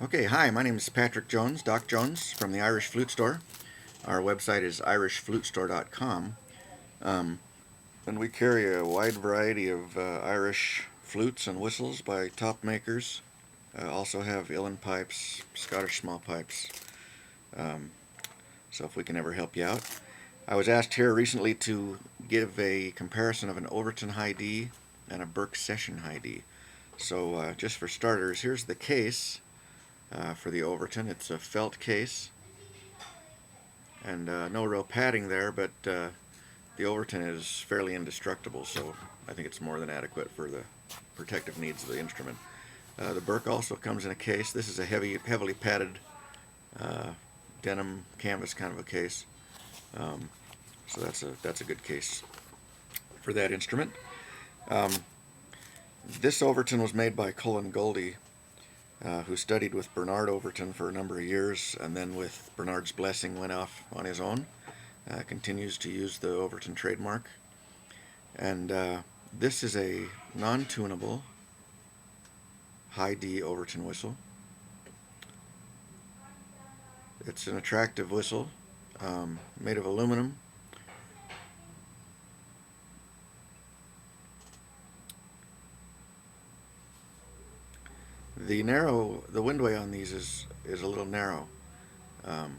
Okay, hi, my name is Patrick Jones, Doc Jones from the Irish Flute Store. Our website is irishflutestore.com. And we carry a wide variety of Irish flutes and whistles by top makers. Also have uilleann pipes, Scottish small pipes. Um, so if we can ever help you out. I was asked here recently to give a comparison of an Overton high D and a Burke session high D. So just for starters, here's the case for the Overton. It's a felt case, and no real padding there, but the Overton is fairly indestructible, so I think it's more than adequate for the protective needs of the instrument. The Burke also comes in a case. This is a heavily padded uh, denim canvas kind of a case, so that's a good case for that instrument. Um, this Overton was made by Colin Goldie, who studied with Bernard Overton for a number of years, and then with Bernard's blessing went off on his own. Continues to use the Overton trademark. And this is a non-tunable high D Overton whistle. It's an attractive whistle, made of aluminum. The windway on these is a little narrow, um,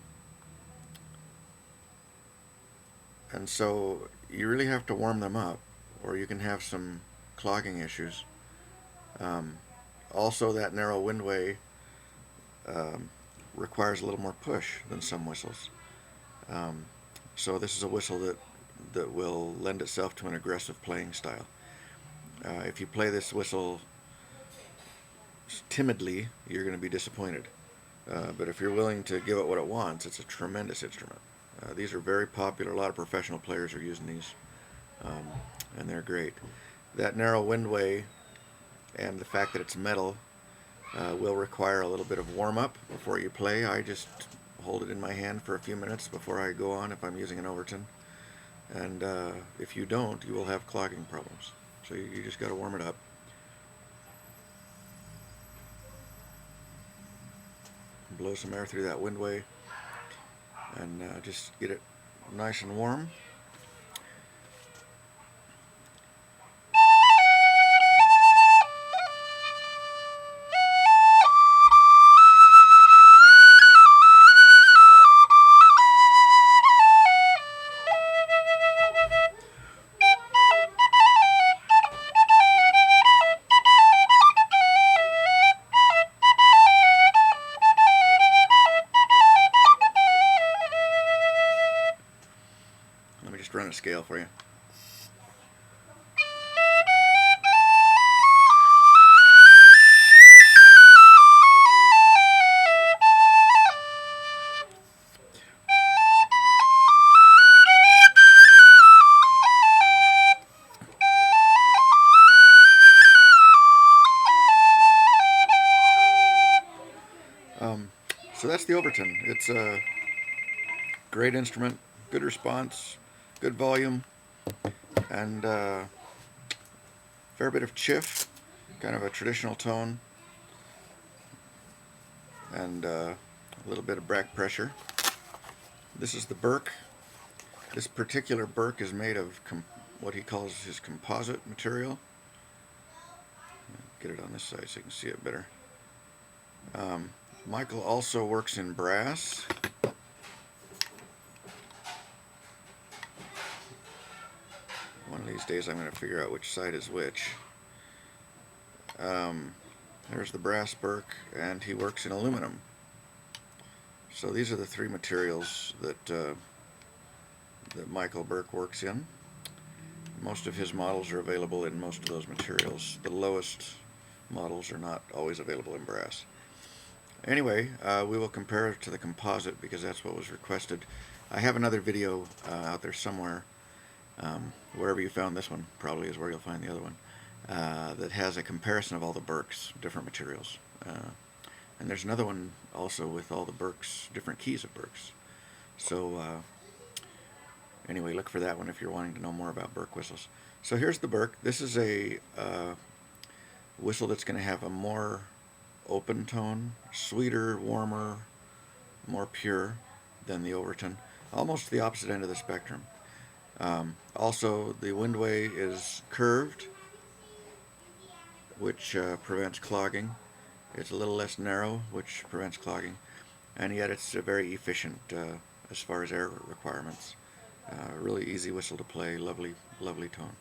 and so you really have to warm them up, or you can have some clogging issues. Um, Also, that narrow windway um, requires a little more push than some whistles. Um, so this is a whistle that will lend itself to an aggressive playing style. If you play this whistle timidly, you're going to be disappointed. But if you're willing to give it what it wants, it's a tremendous instrument. These are very popular. A lot of professional players are using these, um, and they're great. That narrow windway and the fact that it's metal will require a little bit of warm-up before you play. I just hold it in my hand for a few minutes before I go on if I'm using an Overton. And if you don't, you will have clogging problems. So you just got to warm it up. Blow some air through that windway and just get it nice and warm. Let me just run a scale for you. Um, so that's the Overton. It's a great instrument, good response, good volume, and fair bit of chiff, kind of a traditional tone, and a little bit of back pressure. This is the Burke. This particular Burke is made of what he calls his composite material. Get it on this side so you can see it better. Michael also works in brass. One of these days I'm going to figure out which side is which. There's the brass Burke, and he works in aluminum. So these are the three materials that Michael Burke works in. Most of his models are available in most of those materials. The lowest models are not always available in brass. Anyway, we will compare it to the composite because that's what was requested. I have another video out there somewhere. Wherever you found this one probably is where you'll find the other one, that has a comparison of all the Burkes, different materials. And there's another one also with all the Burkes, different keys of Burkes. So anyway, look for that one if you're wanting to know more about Burke whistles. So here's the Burke. This is a whistle that's going to have a more open tone, sweeter, warmer, more pure than the Overton. Almost the opposite end of the spectrum. Also, the windway is curved, which prevents clogging. It's a little less narrow, which prevents clogging. And yet it's very efficient as far as air requirements. Really easy whistle to play, lovely, lovely tone.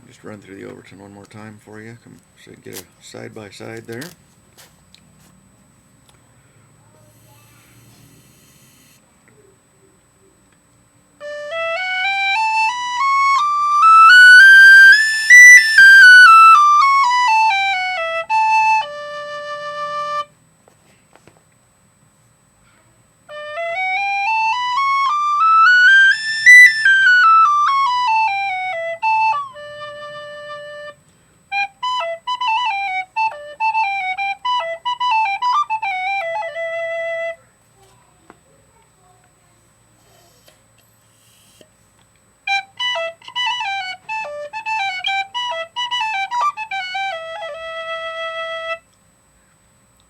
Just run through the Overton one more time for you, so you get a side by side there.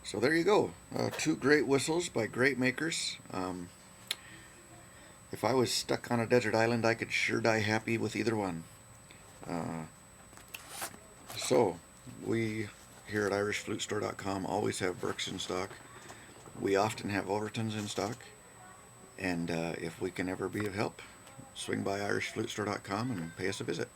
So there you go, two great whistles by great makers. If I was stuck on a desert island, I could sure die happy with either one. So we here at irishflutestore.com always have Burkes in stock. We often have Overtons in stock. And if we can ever be of help, swing by irishflutestore.com and pay us a visit.